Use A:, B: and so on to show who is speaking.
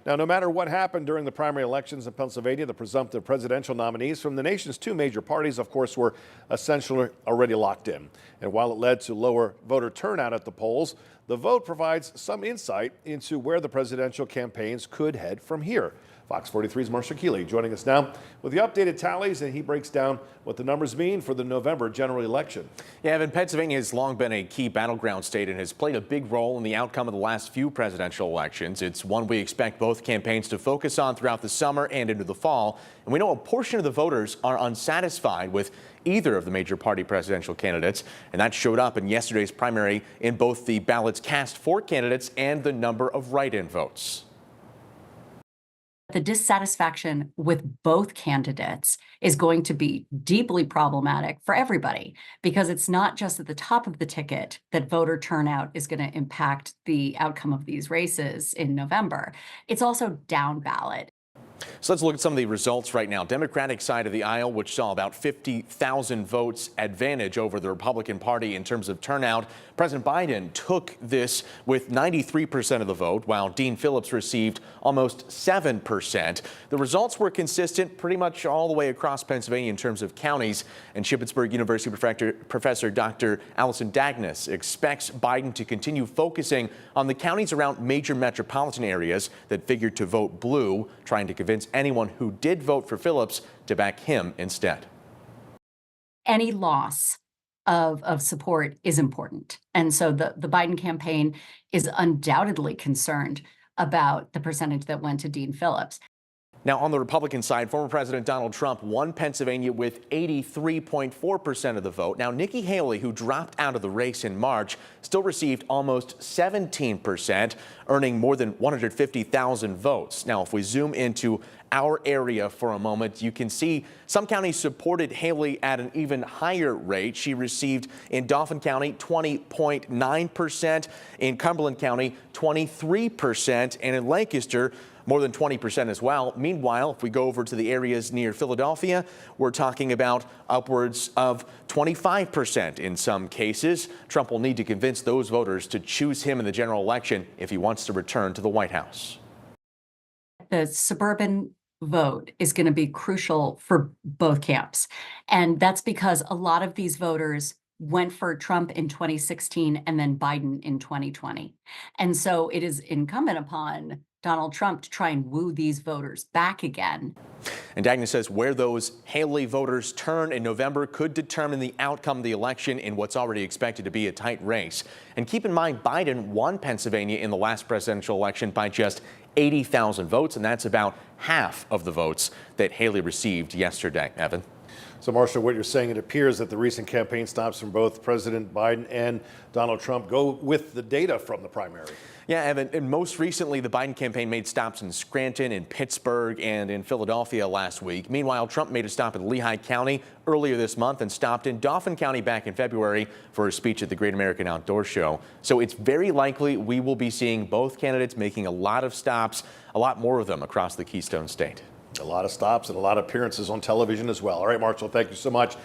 A: Now, no matter what happened during the primary elections in Pennsylvania, the presumptive presidential nominees from the nation's two major parties, of course, were essentially already locked in. And while it led to lower voter turnout at the polls, the vote provides some insight into where the presidential campaigns could head from here. Fox 43's Marcia Keeley joining us now with the updated tallies, and he breaks down what the numbers mean for the November general election.
B: Yeah, Evan, Pennsylvania has long been a key battleground state and has played a big role in the outcome of the last few presidential elections. It's one we expect both campaigns to focus on throughout the summer and into the fall. And we know a portion of the voters are unsatisfied with either of the major party presidential candidates, and that showed up in yesterday's primary in both the ballots cast for candidates and the number of write-in votes.
C: The dissatisfaction with both candidates is going to be deeply problematic for everybody, because it's not just at the top of the ticket that voter turnout is going to impact the outcome of these races in November. It's also down ballot.
B: So let's look at some of the results right now. Democratic side of the aisle, which saw about 50,000 votes advantage over the Republican Party in terms of turnout. President Biden took this with 93% of the vote, while Dean Phillips received almost 7%. The results were consistent pretty much all the way across Pennsylvania in terms of counties. And Shippensburg University Professor Dr. Alison Dagnes expects Biden to continue focusing on the counties around major metropolitan areas that figured to vote blue, trying to convince anyone who did vote for Phillips to back him instead.
C: Any loss of support is important. And so the Biden campaign is undoubtedly concerned about the percentage that went to Dean Phillips.
B: Now, on the Republican side, former President Donald Trump won Pennsylvania with 83.4% of the vote. Now, Nikki Haley, who dropped out of the race in March, still received almost 17%, earning more than 150,000 votes. Now, if we zoom into our area for a moment, you can see some counties supported Haley at an even higher rate. She received in Dauphin County 20.9%, in Cumberland County 23%, and in Lancaster more than 20% as well. Meanwhile, if we go over to the areas near Philadelphia, we're talking about upwards of 25% in some cases. Trump will need to convince those voters to choose him in the general election if he wants to return to the White House.
C: The suburban vote is going to be crucial for both camps. And that's because a lot of these voters went for Trump in 2016 and then Biden in 2020. And so it is incumbent upon Donald Trump to try and woo these voters back again.
B: And Dagnes says where those Haley voters turn in November could determine the outcome of the election in what's already expected to be a tight race. And keep in mind, Biden won Pennsylvania in the last presidential election by just 80,000 votes, and that's about half of the votes that Haley received yesterday. Evan.
A: So, Marcia, what you're saying, it appears that the recent campaign stops from both President Biden and Donald Trump go with the data from the primary.
B: Yeah, Evan, and most recently, the Biden campaign made stops in Scranton, in Pittsburgh, and in Philadelphia last week. Meanwhile, Trump made a stop in Lehigh County earlier this month and stopped in Dauphin County back in February for a speech at the Great American Outdoor Show. So it's very likely we will be seeing both candidates making a lot of stops, a lot more of them across the Keystone State.
A: A lot of stops and a lot of appearances on television as well. All right, Marshall, thank you so much.